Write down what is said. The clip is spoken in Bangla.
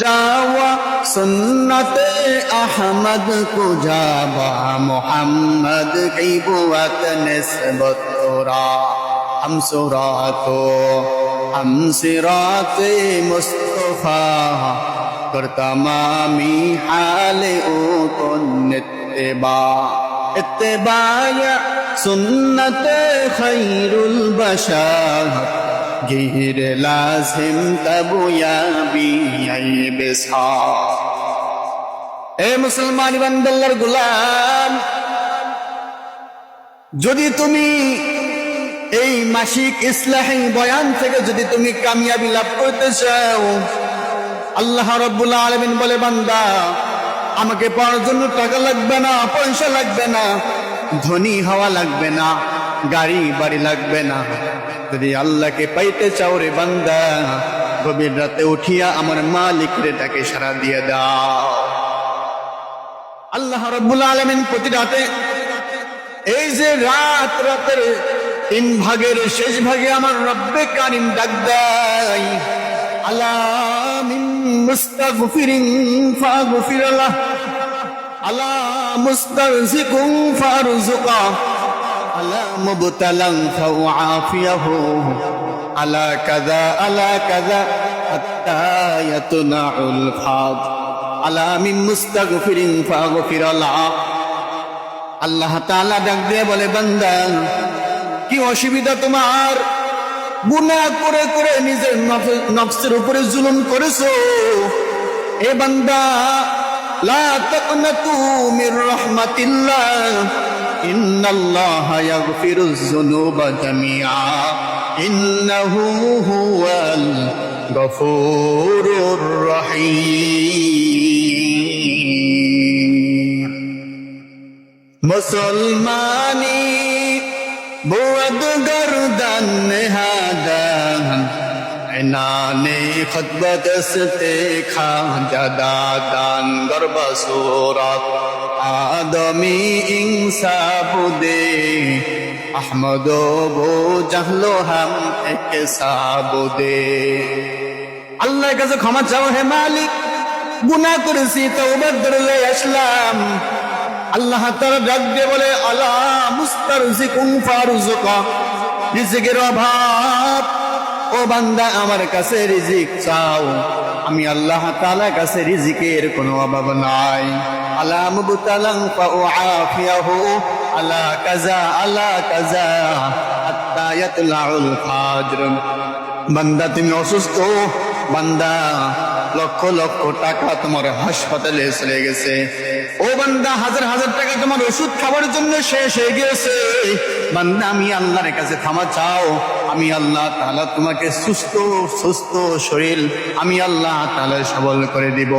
जावा सुन्नते अहमद को जावा मोहम्मद की बुअत निस्बत तोरा हम सुरातो हम सिराते मुस्तफा कर तमामी हाल ओ इत्तिबा इत्तिबाया सुन्नते खैरुल बशर गिर लाजिम तबुया बियाई बेसा। ए मुसलमान बंदल्लार गुलाम, যদি তুমি এই মাসিক ইসলাহি বয়ান থেকে যদি তুমি কামিয়াবি লাভ করতে চাও, আল্লাহ রাব্বুল আলামিন বলে, বান্দা আমাকে পাওয়ার জন্য টাকা লাগবে না, পয়সা লাগবে না, ধনী হওয়া লাগবে না, গাড়ি বাড়ি লাগবে না। যদি আল্লাহকে পাইতে চাও রে বান্দা, গভীর রাতে উঠিয়া আমার মালিকের ডাকে সাড়া দিয়ে দাও। আল্লাহ রাব্বুল আলামিন প্রতি রাতে, এই যে রাতের 3 ভাগের শেষ ভাগে আমার রব্বে কারিম ডাক দেয়, আলা মিন মুস্তাগফিরিন ফাগফির লাহ, আলা মুস্তারজিকুন ফারজুকা, আলা মুবতালান ফাউআফিয়াহু, আলা কাযা হাত্তা ইয়াতনাউল খাদ, আলা মিন মুস্তাগফিরিন ফাগফির লাহ। আল্লাহ তাআলা ডাক দিয়ে বলে, বান্দা কি অসুবিধা তোমার? গুনাহ করে করে নিজের নফসের উপরে জুলুম করেছো। এ বান্দা, লা তাকনাতু মির রাহমাতিল্লাহ, ইন্নাল্লাহা ইয়াগফিরুয যুনুবা জামিআ, ইন্নাহু হুয়াল গফুরুর রহিম। মুসলমানি बुअद गर्दन नहादन, ऐनाने खतबत दस्ते खाजा दादन, गर्ब सूरत आदमी इंसाफ दे, अहमदो वो जहलो हम एक साब दे। আল্লাহর কাছে ক্ষমা চাও, হে মালিক গুনাহ করেছি, তওবা করে আসলাম। আল্লাহ তাআলা ডাক দিয়ে বলে, আলা মুস্তারজিকুন ফারজুকা, রিজিকের অভাব, ও বান্দা আমার কাছে রিজিক চাও, আমি আল্লাহ তাআলার কাছে রিজিকের কোনো অভাব নাই। আলা মুবতালান ফাউআফিয়াহু, আলা কাযা হাত্তা ইয়াতলাউল ফাজর। বান্দা তুমি অসুস্থ, বান্দা লক্ষ লক্ষ টাকা তোমার হাসপাতালে চলে গেছে, ও বান্দা হাজার হাজার টাকা তোমার ওষুধ খাবার জন্য শেষ হয়ে গেছে। বান্দা আমি আল্লাহর কাছে ক্ষমা চাও, আমি আল্লাহ তাআলা তোমাকে সুস্থ শরীর আমি আল্লাহ তাআলা সবল করে দিব।